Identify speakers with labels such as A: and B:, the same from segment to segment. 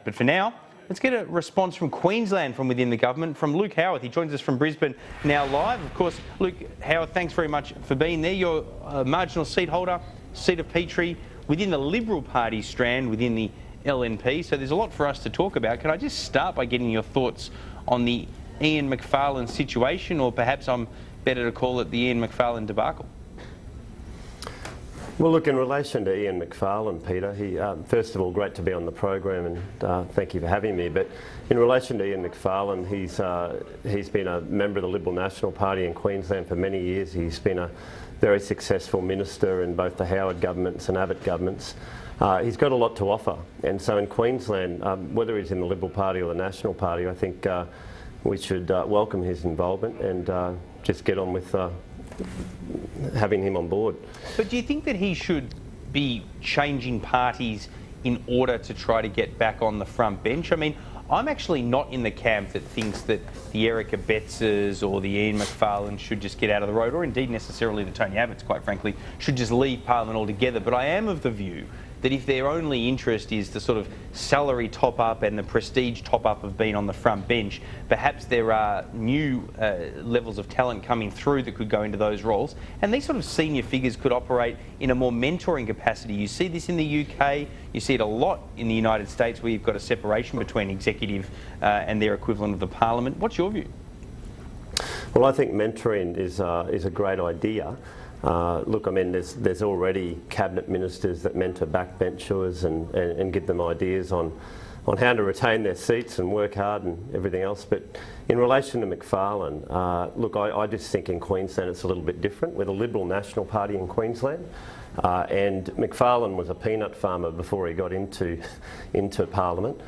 A: But for now, let's get a response from Queensland from within the government, from Luke Howarth. He joins us from Brisbane now live. Of course, Luke Howarth, thanks very much for being there. You're a marginal seat holder, seat of Petrie, within the Liberal Party strand, within the LNP. So there's a lot for us to talk about. Can I just start by getting your thoughts on the Ian Macfarlane situation, or perhaps I'm better to call it the Ian Macfarlane debacle?
B: Well, look, in relation to Ian Macfarlane, Peter, first of all, great to be on the program, and thank you for having me. But in relation to Ian Macfarlane, he's been a member of the Liberal National Party in Queensland for many years. He's been a very successful minister in both the Howard governments and Abbott governments. He's got a lot to offer, and so in Queensland, whether he's in the Liberal Party or the National Party, I think we should welcome his involvement and just get on with having him on board.
A: But do you think that he should be changing parties in order to try to get back on the front bench? I mean, I'm actually not in the camp that thinks that the Erica Bettses or the Ian Macfarlane should just get out of the road, or indeed necessarily the Tony Abbotts, quite frankly, should just leave Parliament altogether. But I am of the view that if their only interest is the sort of salary top-up and the prestige top-up of being on the front bench, perhaps there are new levels of talent coming through that could go into those roles, and these sort of senior figures could operate in a more mentoring capacity. You see this in the UK, you see it a lot in the United States, where you've got a separation between executive and their equivalent of the Parliament. What's your view?
B: Well, I think mentoring is a great idea. Look, I mean, there's already cabinet ministers that mentor backbenchers and give them ideas on how to retain their seats and work hard and everything else. But in relation to Macfarlane, look, I just think in Queensland it's a little bit different. We're the Liberal National Party in Queensland, and Macfarlane was a peanut farmer before he got into Parliament.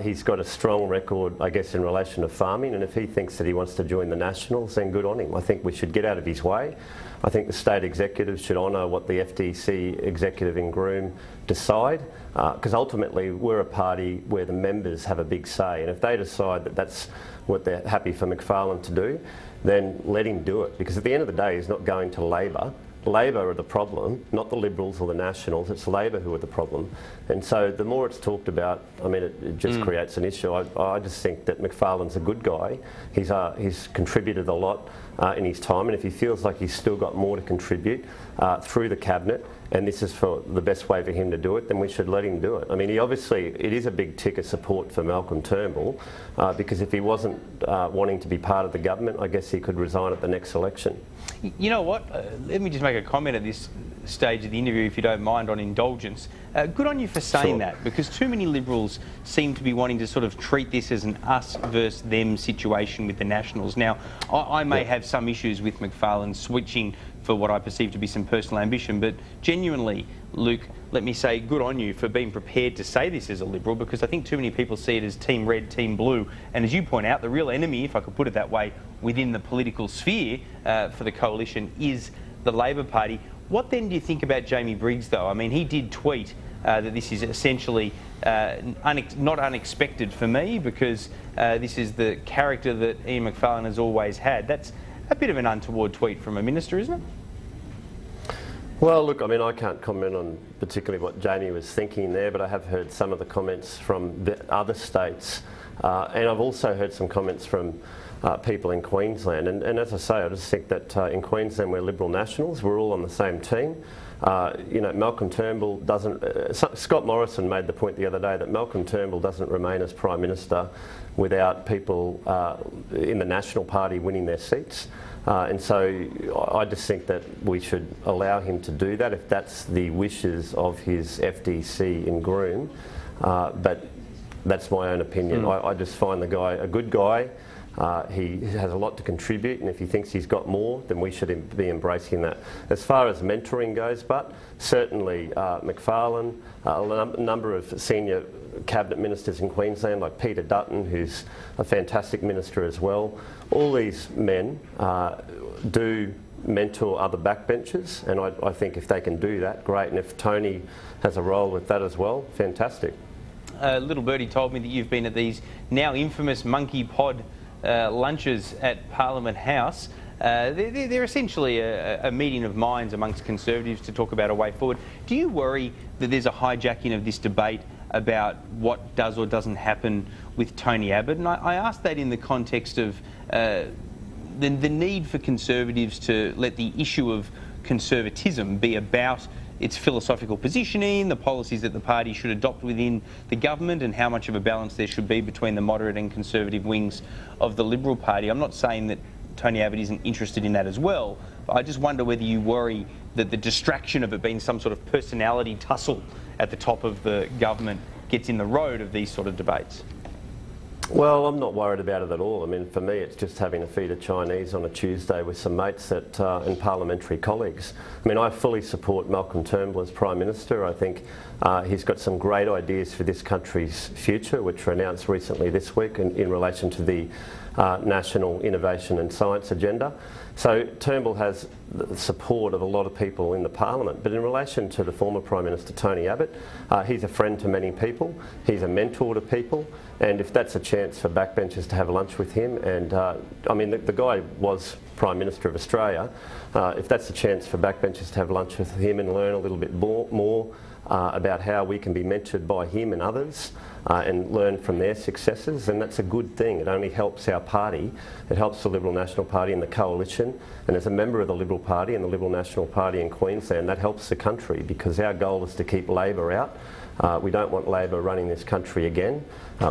B: He's got a strong record, I guess, in relation to farming, and if he thinks that he wants to join the Nationals, then good on him. I think we should get out of his way. I think the state executives should honour what the FDC executive in Groom decide, because ultimately we're a party where the members have a big say, and if they decide that that's what they're happy for Macfarlane to do, then let him do it, because at the end of the day he's not going to Labor. Labor are the problem, not the Liberals or the Nationals. It's Labor who are the problem. And so the more it's talked about, I mean, it just creates an issue. I just think that Macfarlane's a good guy. He's contributed a lot in his time, and if he feels like he's still got more to contribute through the Cabinet, and this is for the best way for him to do it, then we should let him do it. I mean, it is a big tick of support for Malcolm Turnbull, because if he wasn't wanting to be part of the government, I guess he could resign at the next election.
A: You know what? Let me just make a comment at this stage of the interview, if you don't mind, on indulgence. Good on you for saying that, because too many Liberals seem to be wanting to sort of treat this as an us versus them situation with the Nationals. Now, I may have some issues with Macfarlane switching for what I perceive to be some personal ambition, but genuinely, Luke, let me say good on you for being prepared to say this as a Liberal, because I think too many people see it as Team Red, Team Blue, and as you point out, the real enemy, if I could put it that way, within the political sphere for the coalition is the Labor Party. What then do you think about Jamie Briggs, though? I mean, he did tweet that this is essentially not unexpected for me, because this is the character that Ian Macfarlane has always had. That's a bit of an untoward tweet from a minister, isn't it?
B: Well, look, I mean, I can't comment on particularly what Jamie was thinking there, but I have heard some of the comments from the other states, and I've also heard some comments from people in Queensland. And as I say, I just think that in Queensland we're Liberal Nationals, we're all on the same team. You know, Malcolm Turnbull doesn't... Scott Morrison made the point the other day that Malcolm Turnbull doesn't remain as Prime Minister without people in the National Party winning their seats. And so I just think that we should allow him to do that if that's the wishes of his FDC in Groom. But that's my own opinion. I just find the guy a good guy. He has a lot to contribute, and if he thinks he's got more, then we should be embracing that. As far as mentoring goes, but certainly Macfarlane, a number of senior cabinet ministers in Queensland, like Peter Dutton, who's a fantastic minister as well. All these men do mentor other backbenchers, and I think if they can do that, great. And if Tony has a role with that as well, fantastic.
A: Little Birdie told me that you've been at these now infamous Monkeypod lunches at Parliament House. They're essentially a meeting of minds amongst Conservatives to talk about a way forward. Do you worry that there's a hijacking of this debate about what does or doesn't happen with Tony Abbott. And I ask that in the context of the need for Conservatives to let the issue of conservatism be about its philosophical positioning, the policies that the party should adopt within the government, and how much of a balance there should be between the moderate and conservative wings of the Liberal Party. I'm not saying that Tony Abbott isn't interested in that as well, but I just wonder whether you worry that the distraction of it being some sort of personality tussle at the top of the government gets in the road of these sort of debates.
B: Well, I'm not worried about it at all. I mean, for me, it's just having a feed of Chinese on a Tuesday with some mates and parliamentary colleagues. I mean, I fully support Malcolm Turnbull as Prime Minister. I think he's got some great ideas for this country's future, which were announced recently this week in relation to the National Innovation and Science Agenda. So Turnbull has the support of a lot of people in the Parliament. But in relation to the former Prime Minister, Tony Abbott, he's a friend to many people. He's a mentor to people. And if that's a chance for backbenchers to have lunch with him, and I mean, the guy was Prime Minister of Australia, if that's a chance for backbenchers to have lunch with him and learn a little bit more about how we can be mentored by him and others and learn from their successes, then that's a good thing. It only helps our party. It helps the Liberal National Party and the coalition. And as a member of the Liberal Party and the Liberal National Party in Queensland, that helps the country, because our goal is to keep Labor out. We don't want Labor running this country again.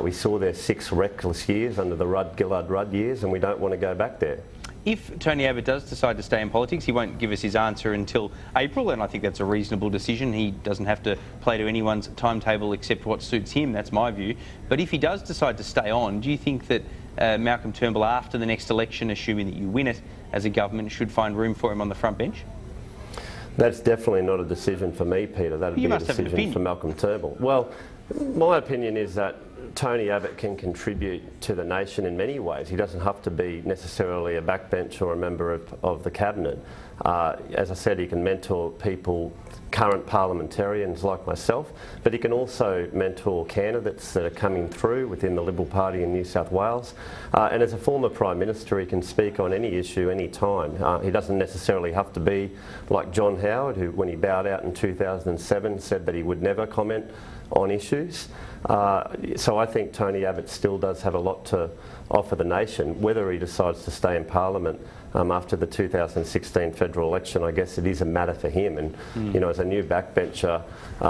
B: We saw their 6 reckless years under the Gillard-Rudd years, and we don't want to go back there.
A: If Tony Abbott does decide to stay in politics, he won't give us his answer until April, and I think that's a reasonable decision. He doesn't have to play to anyone's timetable except what suits him. That's my view. But if he does decide to stay on, do you think that Malcolm Turnbull, after the next election, assuming that you win it as a government, should find room for him on the front bench?
B: That's definitely not a decision for me, Peter. That would be a decision for Malcolm Turnbull. Well, my opinion is that Tony Abbott can contribute to the nation in many ways. He doesn't have to be necessarily a backbench or a member of the cabinet. As I said, he can mentor people, current parliamentarians like myself, but he can also mentor candidates that are coming through within the Liberal Party in New South Wales. And as a former Prime Minister, he can speak on any issue, any time. He doesn't necessarily have to be like John Howard, who, when he bowed out in 2007, said that he would never comment on issues. So I think Tony Abbott still does have a lot to offer the nation. Whether he decides to stay in Parliament after the 2016 federal election, I guess it is a matter for him. And you know, as a new backbencher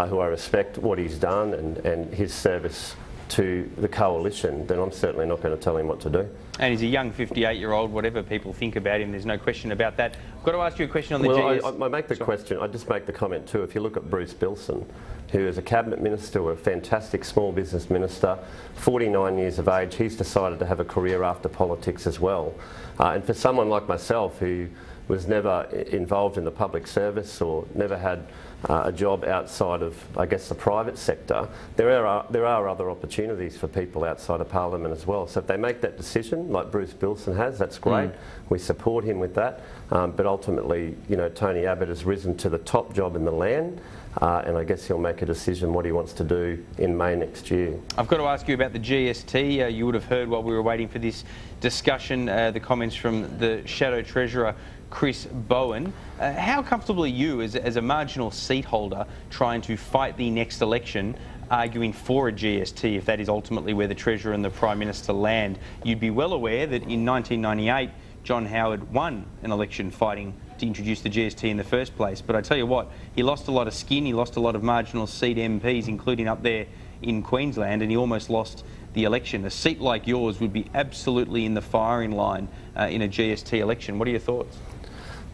B: who I respect what he's done and his service to the coalition, then I'm certainly not going to tell him what to do. And
A: he's a young 58-year-old, whatever people think about him, there's no question about that. I've got to ask you a question on the GS.
B: I make the question, I just make the comment too, if you look at Bruce Bilson, who is a cabinet minister, a fantastic small business minister, 49 years of age, he's decided to have a career after politics as well. And for someone like myself, who was never involved in the public service or never had a job outside of, I guess, the private sector, there are other opportunities for people outside of Parliament as well. So if they make that decision, like Bruce Bilson has, that's great. We support him with that. But ultimately, you know, Tony Abbott has risen to the top job in the land. And I guess he'll make a decision what he wants to do in May next year.
A: I've got to ask you about the GST. You would have heard while we were waiting for this discussion the comments from the Shadow Treasurer, Chris Bowen. How comfortable are you as a marginal seat holder trying to fight the next election, arguing for a GST if that is ultimately where the Treasurer and the Prime Minister land? You'd be well aware that in 1998 John Howard won an election fighting to introduce the GST in the first place. But I tell you what, he lost a lot of skin, he lost a lot of marginal seat MPs, including up there in Queensland, and he almost lost the election. A seat like yours would be absolutely in the firing line in a GST election. What are your thoughts?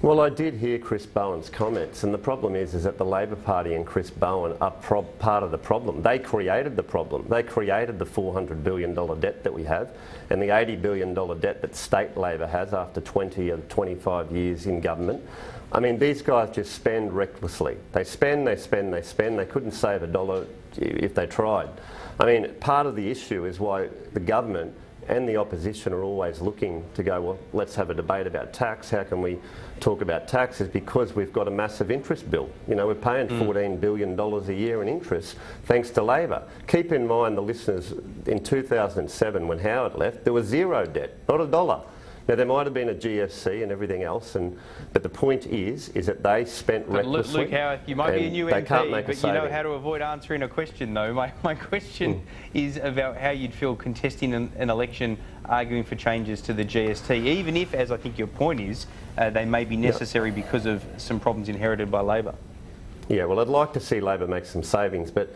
B: Well, I did hear Chris Bowen's comments, and the problem is that the Labor Party and Chris Bowen are part of the problem. They created the problem. They created the $400 billion debt that we have, and the $80 billion debt that state Labor has after 20 or 25 years in government. I mean, these guys just spend recklessly. They spend, they spend, they spend. They couldn't save a dollar if they tried. I mean, part of the issue is why the government and the opposition are always looking to go, well, let's have a debate about tax. How can we talk about tax? Is because we've got a massive interest bill. You know, we're paying $14 billion a year in interest thanks to Labor. Keep in mind, the listeners, in 2007 when Howard left, there was zero debt, not a dollar. Now, there might have been a GFC and everything else, but the point is that they spent recklessly.
A: Luke Howarth, you might be a new MP, but you know how to avoid answering a question, though. My question is about how you'd feel contesting an election, arguing for changes to the GST, even if, as I think your point is, they may be necessary because of some problems inherited by Labor.
B: Yeah, well, I'd like to see Labor make some savings, but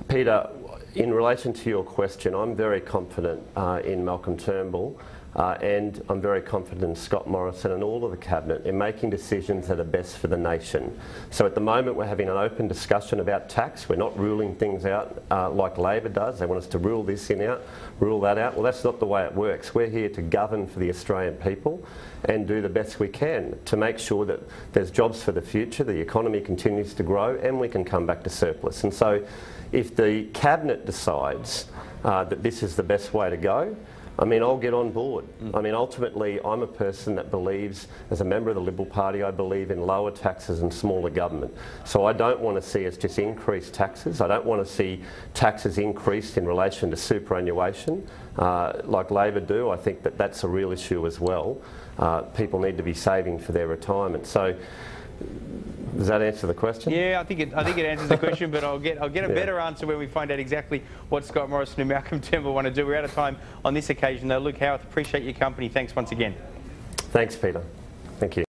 B: Peter, in relation to your question, I'm very confident in Malcolm Turnbull. And I'm very confident in Scott Morrison and all of the Cabinet in making decisions that are best for the nation. So at the moment we're having an open discussion about tax. We're not ruling things out like Labor does. They want us to rule this out, rule that out. Well, that's not the way it works. We're here to govern for the Australian people and do the best we can to make sure that there's jobs for the future, the economy continues to grow, and we can come back to surplus. And so if the Cabinet decides that this is the best way to go, I mean, I'll get on board. I mean, ultimately, I'm a person that believes, as a member of the Liberal Party, I believe in lower taxes and smaller government. So I don't want to see us just increase taxes. I don't want to see taxes increased in relation to superannuation, like Labor do. I think that that's a real issue as well. People need to be saving for their retirement. So, does that answer the question?
A: Yeah, I think it answers the question, but I'll get a better answer when we find out exactly what Scott Morrison and Malcolm Turnbull want to do. We're out of time on this occasion, though. Luke Howarth, appreciate your company. Thanks once again.
B: Thanks, Peter. Thank you.